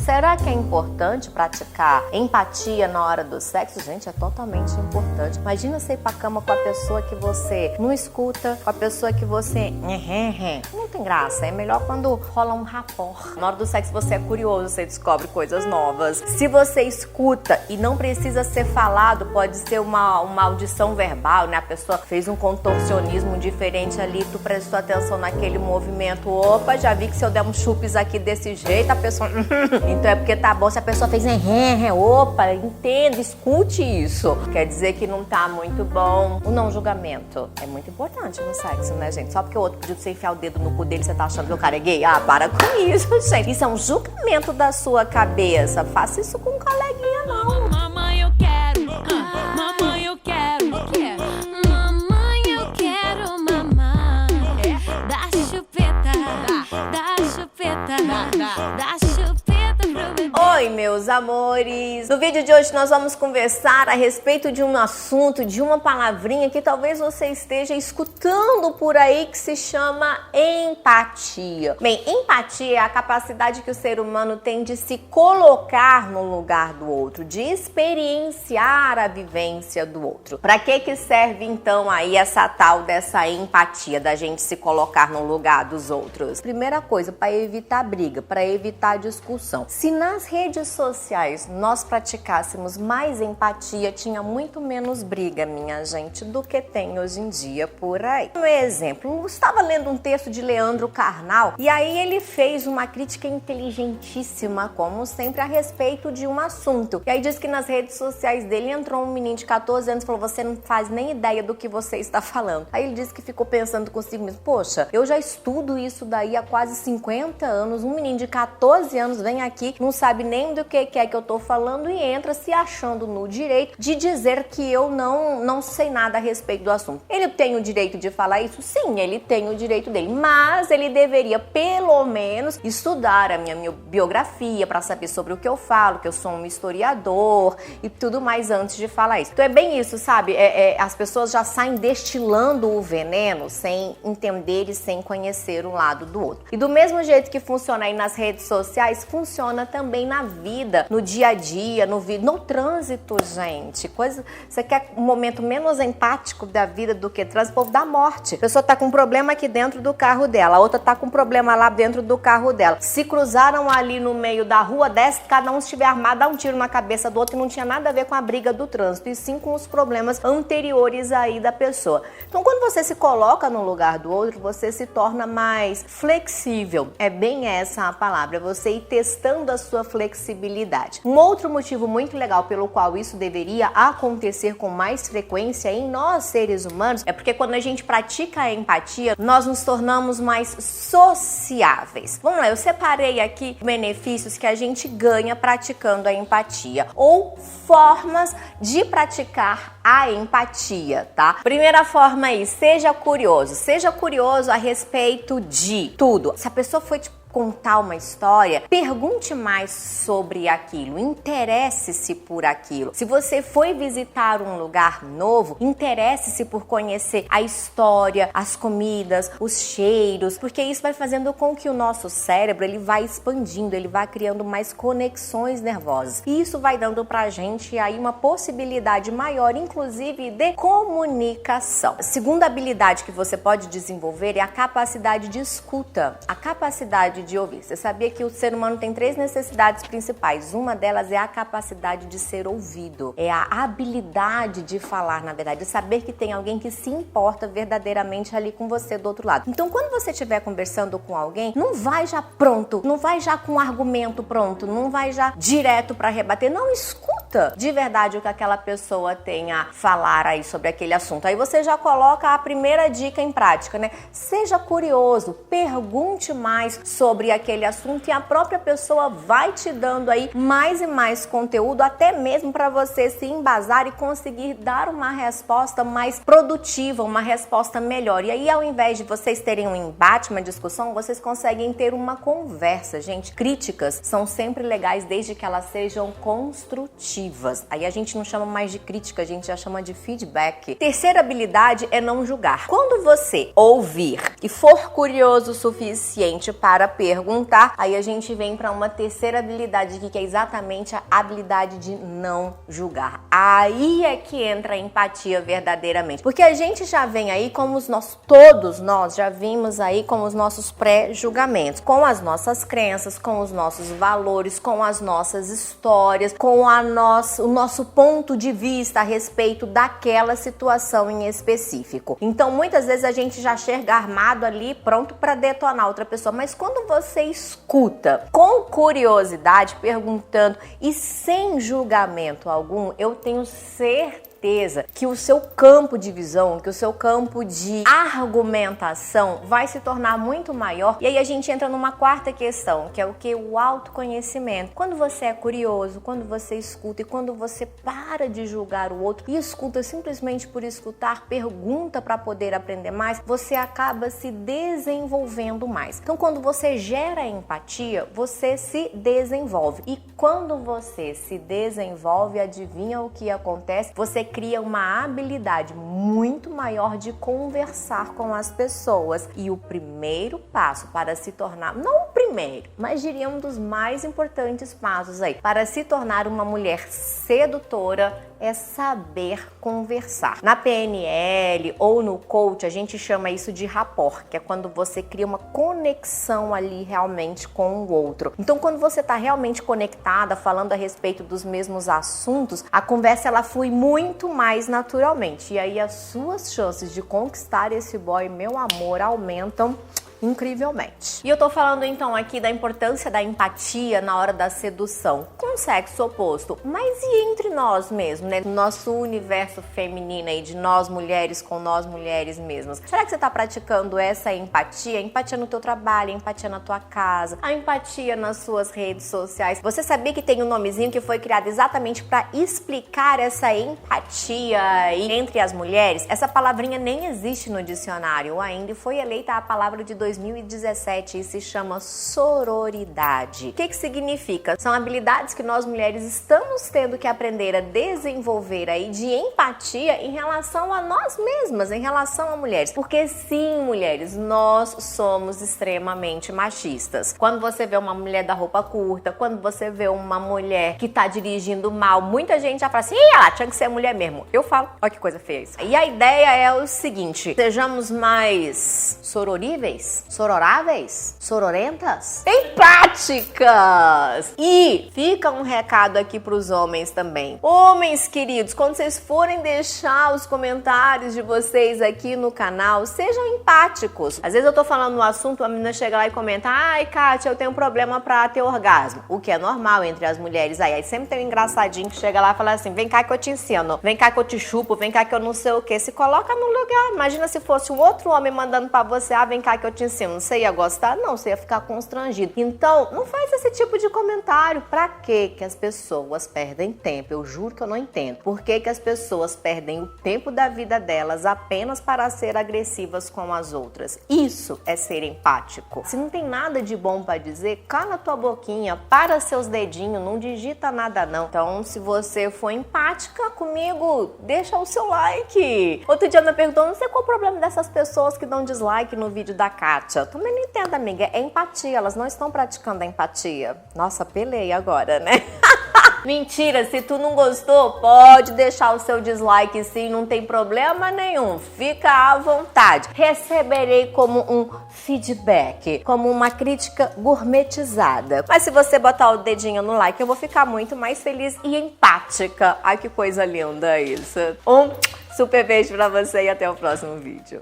Será que é importante praticar empatia na hora do sexo? Gente, é totalmente importante. Imagina você ir pra cama com a pessoa que você não escuta, com a pessoa que você... Não tem graça. É melhor quando rola um rapport. Na hora do sexo você é curioso, você descobre coisas novas. Se você escuta e não precisa ser falado, pode ser uma audição verbal, né? A pessoa fez um contorcionismo diferente ali, tu prestou atenção naquele movimento. Opa, já vi que se eu der um chupes aqui desse jeito, a pessoa... Então é porque tá bom. Se a pessoa fez opa, entenda, escute isso. Quer dizer que não tá muito bom. O não julgamento é muito importante no sexo, né, gente? Só porque o outro pediu pra você enfiar o dedo no cu dele, você tá achando que o cara é gay? Ah, para com isso, gente. Isso é um julgamento da sua cabeça. Faça isso com um coleguinha, não. Mamãe, eu quero. Mamãe, eu quero. Mamãe, eu quero mamar. Dá chupeta. Dá chupeta. Dá chupeta pro bebê. Oi, meus amores! No vídeo de hoje nós vamos conversar a respeito de um assunto, de uma palavrinha que talvez você esteja escutando por aí, que se chama empatia. Bem, empatia é a capacidade que o ser humano tem de se colocar no lugar do outro, de experienciar a vivência do outro. Para que serve então aí essa tal dessa empatia, da gente se colocar no lugar dos outros? Primeira coisa, para evitar briga, para evitar discussão. Se nas redes sociais nós praticássemos mais empatia, tinha muito menos briga, minha gente, do que tem hoje em dia por aí. Um exemplo, eu estava lendo um texto de Leandro Carnal e aí ele fez uma crítica inteligentíssima, como sempre, a respeito de um assunto. E aí diz que nas redes sociais dele entrou um menino de 14 anos e falou: você não faz nem ideia do que você está falando. Aí ele disse que ficou pensando consigo mesmo: poxa, eu já estudo isso daí há quase 50 anos, um menino de 14 anos vem aqui, não sabe nem do que é que eu tô falando e entra se achando no direito de dizer que eu não sei nada a respeito do assunto. Ele tem o direito de falar isso? Sim, ele tem o direito dele, mas ele deveria pelo menos estudar a minha biografia para saber sobre o que eu falo, que eu sou um historiador e tudo mais antes de falar isso. Então é bem isso, sabe? As pessoas já saem destilando o veneno sem entender e sem conhecer um lado do outro. E do mesmo jeito que funciona aí nas redes sociais, funciona também na vida, no dia a dia, no trânsito, gente. Você quer um momento menos empático da vida do que trânsito? O povo da morte. A pessoa tá com um problema aqui dentro do carro dela, a outra tá com um problema lá dentro do carro dela. Se cruzaram ali no meio da rua, desce, cada um estiver armado, dá um tiro na cabeça do outro, e não tinha nada a ver com a briga do trânsito, e sim com os problemas anteriores aí da pessoa. Então, quando você se coloca no lugar do outro, você se torna mais flexível. É bem essa a palavra, você ir testando a sua flexibilidade. Um outro motivo muito legal pelo qual isso deveria acontecer com mais frequência em nós, seres humanos, é porque quando a gente pratica a empatia, nós nos tornamos mais sociáveis. Vamos lá, eu separei aqui benefícios que a gente ganha praticando a empatia, ou formas de praticar a empatia, tá? Primeira forma aí, seja curioso a respeito de tudo. Se a pessoa foi contar uma história, pergunte mais sobre aquilo, interesse-se por aquilo. Se você foi visitar um lugar novo, interesse-se por conhecer a história, as comidas, os cheiros, porque isso vai fazendo com que o nosso cérebro ele vai expandindo, ele vai criando mais conexões nervosas. E isso vai dando pra gente aí uma possibilidade maior, inclusive, de comunicação. A segunda habilidade que você pode desenvolver é a capacidade de escuta, a capacidade de ouvir. Você sabia que o ser humano tem 3 necessidades principais? Uma delas é a capacidade de ser ouvido. É a habilidade de falar, na verdade, de saber que tem alguém que se importa verdadeiramente ali com você do outro lado. Então, quando você estiver conversando com alguém, não vai já pronto, não vai já com um argumento pronto, não vai já direto para rebater, não, escuta de verdade o que aquela pessoa tem a falar aí sobre aquele assunto. Aí você já coloca a primeira dica em prática, né? Seja curioso, pergunte mais sobre aquele assunto e a própria pessoa vai te dando aí mais e mais conteúdo, até mesmo para você se embasar e conseguir dar uma resposta mais produtiva, uma resposta melhor. E aí, ao invés de vocês terem um embate, uma discussão, vocês conseguem ter uma conversa, gente. Críticas são sempre legais desde que elas sejam construtivas. positivas. Aí a gente não chama mais de crítica, a gente já chama de feedback. Terceira habilidade é não julgar. Quando você ouvir e for curioso o suficiente para perguntar, aí a gente vem para uma terceira habilidade aqui, que é exatamente a habilidade de não julgar. Aí é que entra a empatia verdadeiramente. Porque a gente já vem aí como todos nós já vimos aí com os nossos pré-julgamentos, com as nossas crenças, com os nossos valores, com as nossas histórias, com o nosso ponto de vista a respeito daquela situação em específico. Então, muitas vezes a gente já chega armado ali, pronto para detonar outra pessoa. Mas quando você escuta com curiosidade, perguntando e sem julgamento algum, eu tenho certeza que o seu campo de visão, que o seu campo de argumentação vai se tornar muito maior. E aí a gente entra numa quarta questão, que é o que? O autoconhecimento. Quando você é curioso, quando você escuta e quando você para de julgar o outro e escuta simplesmente por escutar, pergunta para poder aprender mais, você acaba se desenvolvendo mais. Então, quando você gera empatia, você se desenvolve. E quando você se desenvolve, adivinha o que acontece? Você cria uma habilidade muito maior de conversar com as pessoas. E o primeiro passo para se tornar, não o primeiro, mas diria um dos mais importantes passos aí, para se tornar uma mulher sedutora, é saber conversar. Na PNL ou no coach, a gente chama isso de rapport, que é quando você cria uma conexão ali realmente com o outro. Então, quando você está realmente conectada, falando a respeito dos mesmos assuntos, a conversa ela flui muito mais naturalmente. E aí as suas chances de conquistar esse boy, meu amor, aumentam incrivelmente. E eu tô falando então aqui da importância da empatia na hora da sedução com o sexo oposto, mas e entre nós mesmos, né? Nosso universo feminino aí, de nós mulheres com nós mulheres mesmas. Será que você tá praticando essa empatia? Empatia no teu trabalho, empatia na tua casa, a empatia nas suas redes sociais. Você sabia que tem um nomezinho que foi criado exatamente para explicar essa empatia aí entre as mulheres? Essa palavrinha nem existe no dicionário ainda, foi eleita a palavra de 2017 e se chama sororidade. O que significa? São habilidades que nós mulheres estamos tendo que aprender a desenvolver aí de empatia em relação a nós mesmas, em relação a mulheres. Porque sim, mulheres, nós somos extremamente machistas. Quando você vê uma mulher da roupa curta, quando você vê uma mulher que tá dirigindo mal, muita gente já fala assim, ela tinha que ser mulher mesmo. Eu falo, olha que coisa feia isso. E a ideia é o seguinte, sejamos mais sororíveis, sororáveis, sororentas, empáticas. E fica um recado aqui pros homens também. Homens queridos, quando vocês forem deixar os comentários de vocês aqui no canal, sejam empáticos. Às vezes eu tô falando um assunto, a menina chega lá e comenta, ai, Kátia, eu tenho um problema pra ter orgasmo. O que é normal entre as mulheres aí. Aí sempre tem um engraçadinho que chega lá e fala assim, vem cá que eu te ensino, vem cá que eu te chupo, vem cá que eu não sei o que. Se coloca no lugar. Imagina se fosse um outro homem mandando pra você, vem cá que eu te ensino. Você ia gostar? Não, você ia ficar constrangido. Então, não faz esse tipo de comentário. Pra que as pessoas perdem tempo? Eu juro que eu não entendo. Por que as pessoas perdem o tempo da vida delas apenas para ser agressivas com as outras? Isso é ser empático. Se não tem nada de bom pra dizer, cala tua boquinha, para seus dedinhos, não digita nada não. Então, se você for empática comigo, deixa o seu like. Outro dia me perguntou, não sei qual é o problema dessas pessoas que dão dislike no vídeo da Kátia. Também não entendo, amiga. É empatia. Elas não estão praticando a empatia. Nossa, pelei agora, né? Mentira, se tu não gostou, pode deixar o seu dislike sim, não tem problema nenhum. Fica à vontade. Receberei como um feedback, como uma crítica gourmetizada. Mas se você botar o dedinho no like, eu vou ficar muito mais feliz e empática. Ai, que coisa linda isso. Um super beijo pra você e até o próximo vídeo.